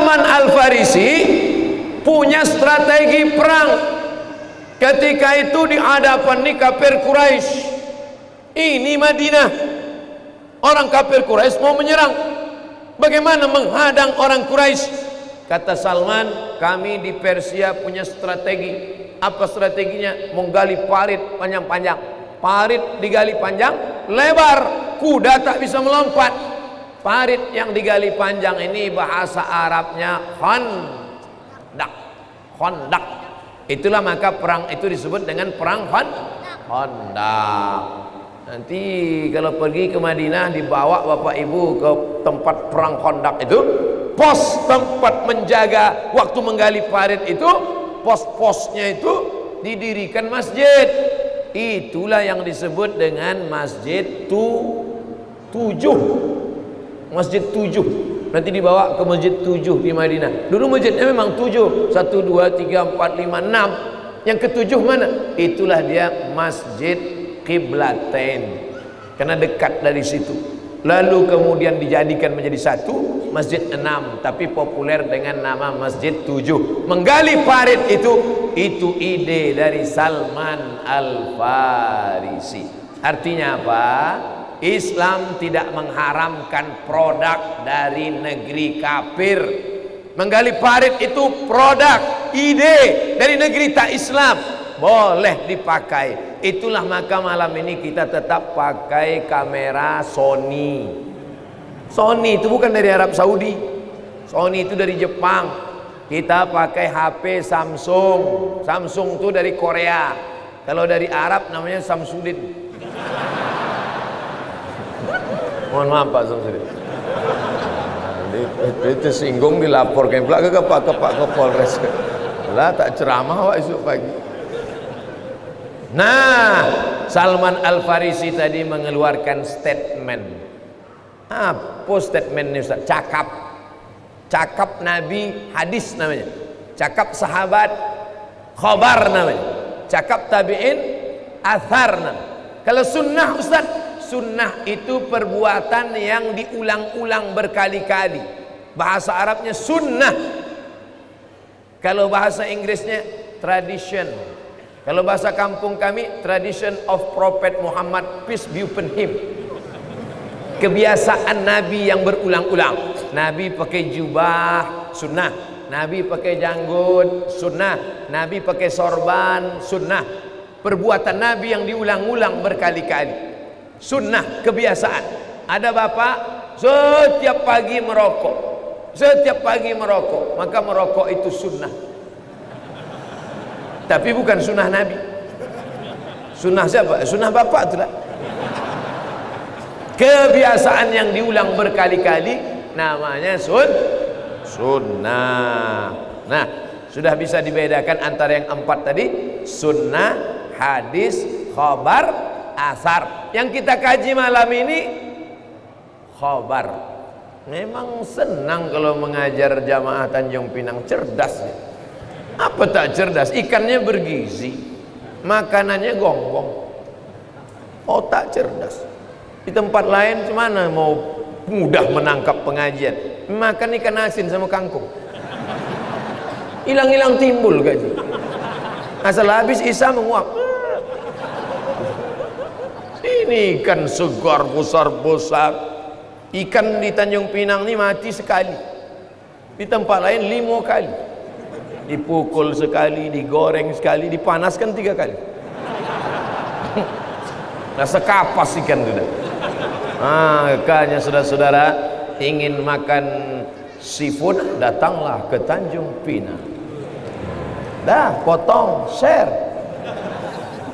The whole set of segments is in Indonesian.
Salman Al-Farisi punya strategi perang. Ketika itu di hadapan nih kafir Quraisy, ini Madinah, orang kafir Quraisy mau menyerang. Bagaimana menghadang orang Quraisy? Kata Salman, kami di Persia punya strategi. Apa strateginya? Menggali parit panjang-panjang. Parit digali panjang, lebar, kuda tak bisa melompat. Parit yang digali panjang ini bahasa Arabnya khandak. Khandak. Itulah maka perang itu disebut dengan perang Khandak. Nanti kalau pergi ke Madinah, dibawa bapak ibu ke tempat perang Khandak itu, pos tempat menjaga waktu menggali parit itu, pos-posnya itu didirikan masjid. Itulah yang disebut dengan Masjid Tujuh. Masjid Tujuh. Nanti dibawa ke Masjid Tujuh di Madinah. Dulu masjidnya memang 7, 1, 2, 3, 4, 5, 6. Yang ketujuh mana? Itulah dia Masjid Qiblatain, karena dekat dari situ. Lalu kemudian dijadikan menjadi satu, Masjid 6, tapi populer dengan nama Masjid 7. Menggali parit itu ide dari Salman Al-Farisi. Artinya apa? Islam tidak mengharamkan produk dari negeri kafir. Menggali parit itu produk, ide dari negeri tak Islam, boleh dipakai. Itulah maka malam ini kita tetap pakai kamera Sony. Sony itu bukan dari Arab Saudi, Sony itu dari Jepang. Kita pakai HP Samsung. Samsung itu dari Korea. Kalau dari Arab namanya Samsudin. Mohon maaf Pak Samsudin. Itu singgung dilaporkan pula ke Pak Polres. Lah tak ceramah Pak esok pagi. Nah, Salman Al-Farisi tadi mengeluarkan statement. Apa statement ini Ustaz? Cakap Nabi, hadis namanya. Cakap sahabat, khabar namanya. Cakap tabi'in, athar namanya. Kalau sunnah Ustaz, sunnah itu perbuatan yang diulang-ulang berkali-kali. Bahasa Arabnya sunnah. Kalau bahasa Inggrisnya tradition. Kalau bahasa kampung kami, tradition of Prophet Muhammad, peace be upon him. Kebiasaan Nabi yang berulang-ulang. Nabi pakai jubah, sunnah. Nabi pakai janggut, sunnah. Nabi pakai sorban, sunnah. Perbuatan Nabi yang diulang-ulang berkali-kali, sunnah, kebiasaan. Ada bapak setiap pagi merokok, setiap pagi merokok, maka merokok itu sunnah. Tapi bukan sunnah Nabi. Sunnah siapa? Sunnah bapak itulah. Kebiasaan yang diulang berkali-kali namanya sunnah. Nah, sudah bisa dibedakan antara yang 4 tadi, sunnah, hadis, khabar, asar. Yang kita kaji malam ini khabar. Memang senang kalau mengajar jamaah Tanjung Pinang, cerdas. Apa tak cerdas? Ikannya bergizi, makanannya gonggong. Oh tak cerdas. Di tempat lain gimana mau mudah menangkap pengajian? Makan ikan asin sama kangkung, hilang-hilang timbul gaji. Asal habis Isa menguap. Ini ikan segar besar-besar. Ikan di Tanjung Pinang ini mati sekali, di tempat lain 5 kali. Dipukul sekali, digoreng sekali, dipanaskan 3 kali. Rasa kapas ikan itu dah. Makanya saudara-saudara ingin makan seafood, datanglah ke Tanjung Pinang. Dah, potong, share.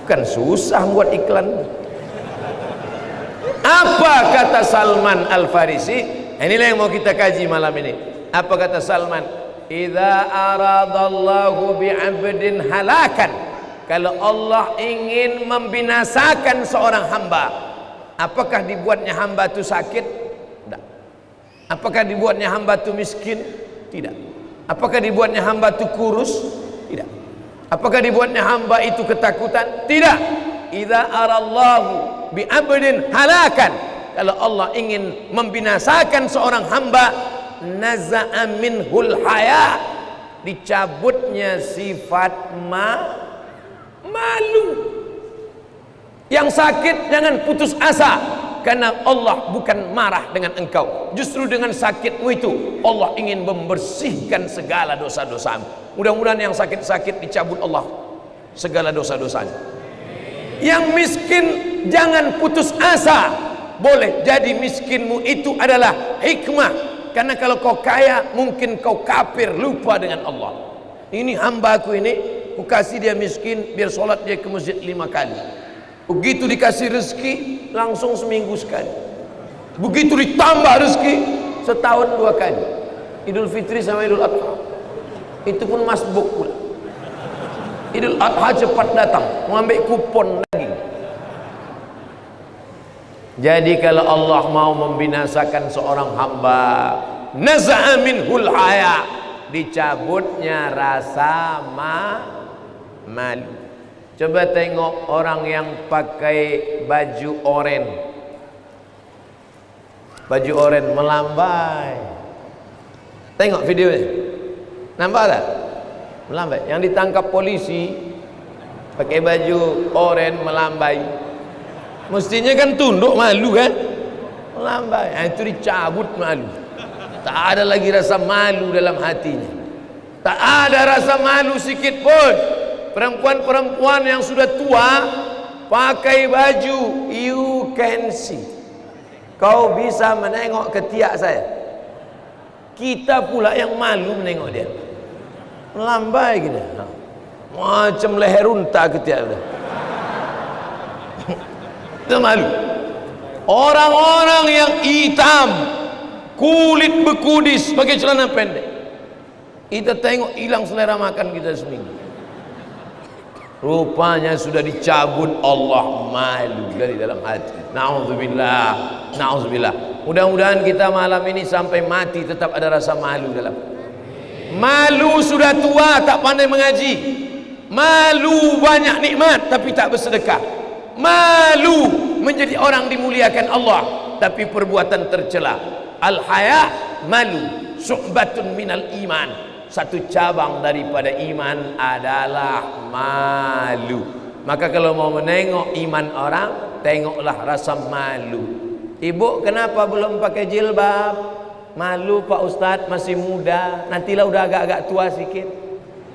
Bukan susah buat iklan. Apa kata Salman Al-Farisi? Inilah yang mau kita kaji malam ini. Apa kata Salman? Idza aradallahu bi'abdin halakan. Kalau Allah ingin membinasakan seorang hamba, apakah dibuatnya hamba itu sakit? Tidak. Apakah dibuatnya hamba itu miskin? Tidak. Apakah dibuatnya hamba itu kurus? Tidak. Apakah dibuatnya hamba itu ketakutan? Tidak. Idza arallahu bi'abdin halakan. Kalau Allah ingin membinasakan seorang hamba, naza'a minhul haya, dicabutnya sifat malu. Yang sakit jangan putus asa, karena Allah bukan marah dengan engkau. Justru dengan sakitmu itu Allah ingin membersihkan segala dosa-dosamu. Mudah-mudahan yang sakit-sakit dicabut Allah segala dosa-dosanya. Yang miskin jangan putus asa. Boleh jadi miskinmu itu adalah hikmah, karena kalau kau kaya mungkin kau kafir, lupa dengan Allah. Ini hambaku ini, ku kasih dia miskin biar sholat dia ke masjid 5 kali. Begitu dikasih rezeki langsung seminggu sekali. Begitu ditambah rezeki setahun 2 kali. Idul Fitri sama Idul Adha. Itu pun masbuk pula. Idul Adha cepat datang, mau ambil kupon lagi. Jadi kalau Allah mau membinasakan seorang hamba, naza'a minhul haya, dicabutnya rasa malu. Coba tengok orang yang pakai baju oranye. Baju oranye melambai. Tengok videonya. Nampak tak? Melambai. Yang ditangkap polisi pakai baju oranye melambai. Mestinya kan tunduk, malu kan? Melambai. Itu dicabut malu. Tak ada lagi rasa malu dalam hatinya. Tak ada rasa malu sikit pun. Perempuan-perempuan yang sudah tua pakai baju, you can see. Kau bisa menengok ketiak saya. Kita pula yang malu menengok dia. Melambai gini. Macam leher unta ketiak dia. Itu malu. Orang-orang yang hitam, kulit bekudis, pakai celana pendek, kita tengok hilang selera makan kita seminggu. Rupanya sudah dicabut Allah malu dari dalam hati. Na'udzubillah, na'udzubillah. Mudah-mudahan kita malam ini sampai mati tetap ada rasa malu dalam. Malu sudah tua tak pandai mengaji. Malu banyak nikmat tapi tak bersedekah. Malu menjadi orang dimuliakan Allah tapi perbuatan tercela. Al-haya, malu, syu'batun minal iman, satu cabang daripada iman adalah malu. Maka kalau mau menengok iman orang, tengoklah rasa malu. Ibu kenapa belum pakai jilbab? Malu Pak Ustadz, masih muda, nantilah udah agak-agak tua sikit.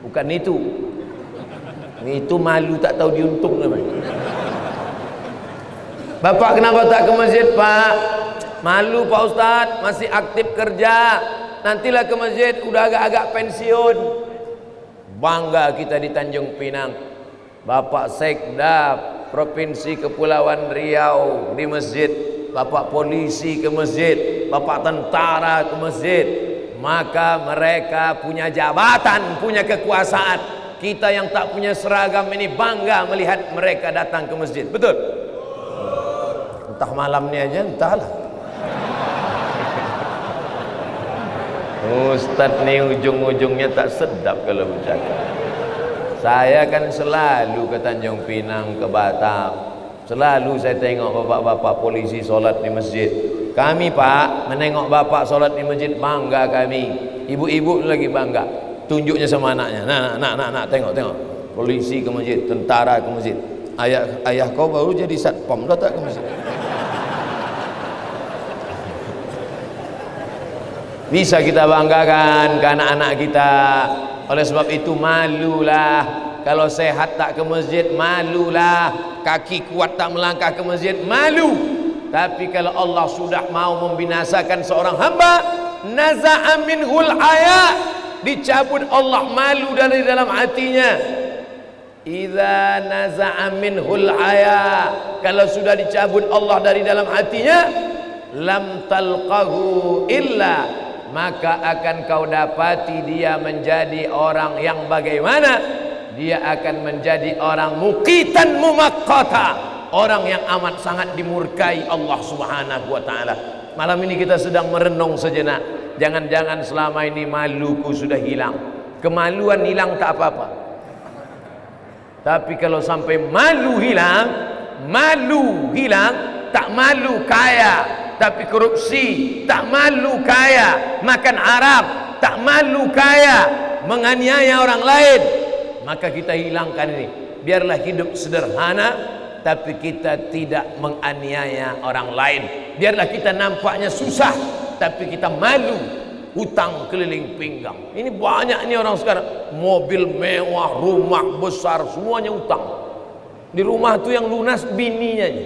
Bukan itu. Itu malu tak tahu diuntung namanya. Bapak kenapa tak ke masjid Pak? Malu Pak Ustadz, masih aktif kerja, nantilah ke masjid udah agak-agak pensiun. Bangga kita di Tanjung Pinang, Bapak Sekda Provinsi Kepulauan Riau di masjid, Bapak polisi ke masjid, Bapak tentara ke masjid. Maka mereka punya jabatan, punya kekuasaan. Kita yang tak punya seragam ini bangga melihat mereka datang ke masjid. Betul? Entah malam ni aja, entahlah. Ustaz ni ujung-ujungnya tak sedap kalau bercakap. Saya kan selalu ke Tanjung Pinang, ke Batam. Selalu saya tengok bapak-bapak polisi solat di masjid. Kami Pak, menengok bapak solat di masjid bangga kami. Ibu-ibu lagi bangga. Tunjuknya sama anaknya. Nak, tengok. Polisi ke masjid, tentara ke masjid. Ayah kau baru jadi satpam dah tak ke masjid. Bisa kita banggakan ke anak-anak kita. Oleh sebab itu malulah. Kalau sehat tak ke masjid, malulah. Kaki kuat tak melangkah ke masjid, malu. Tapi kalau Allah sudah mau membinasakan seorang hamba, naza'a minhul haya, dicabut Allah malu dari dalam hatinya. Idza naza'a minhul haya, kalau sudah dicabut Allah dari dalam hatinya, lam talqahu illa, maka akan kau dapati dia menjadi orang yang bagaimana? Dia akan menjadi orang muqitan mumaqqata, orang yang amat sangat dimurkai Allah Subhanahu wa taala. Malam ini kita sedang merenung sejenak. Jangan-jangan selama ini maluku sudah hilang. Kemaluan hilang tak apa-apa. Tapi kalau sampai malu hilang, tak malu kaya, tapi korupsi. Tak malu kaya makan Arab, tak malu kaya menganiaya orang lain. Maka kita hilangkan ini. Biarlah hidup sederhana, tapi kita tidak menganiaya orang lain. Biarlah kita nampaknya susah, tapi kita malu hutang keliling pinggang. Ini banyak nih orang sekarang, mobil mewah, rumah besar, semuanya utang. Di rumah tuh yang lunas bininya aja,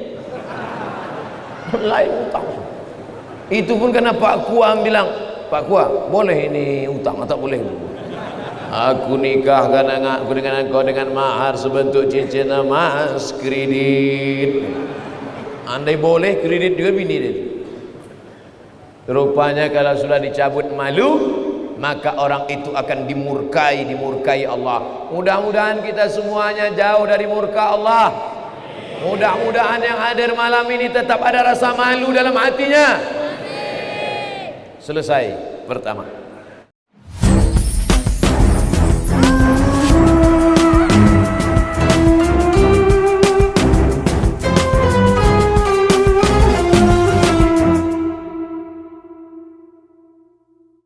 lain utang. Itu pun karena Pak Kua bilang, Pak Kua boleh ini utang atau boleh? Aku nikahkan anakku dengan engkau dengan mahar sebentuk cincin emas, kredit. Andai boleh kredit juga bini dia. Rupanya kalau sudah dicabut malu, maka orang itu akan dimurkai Allah. Mudah-mudahan kita semuanya jauh dari murka Allah. Mudah-mudahan yang hadir malam ini tetap ada rasa malu dalam hatinya. Selesai pertama.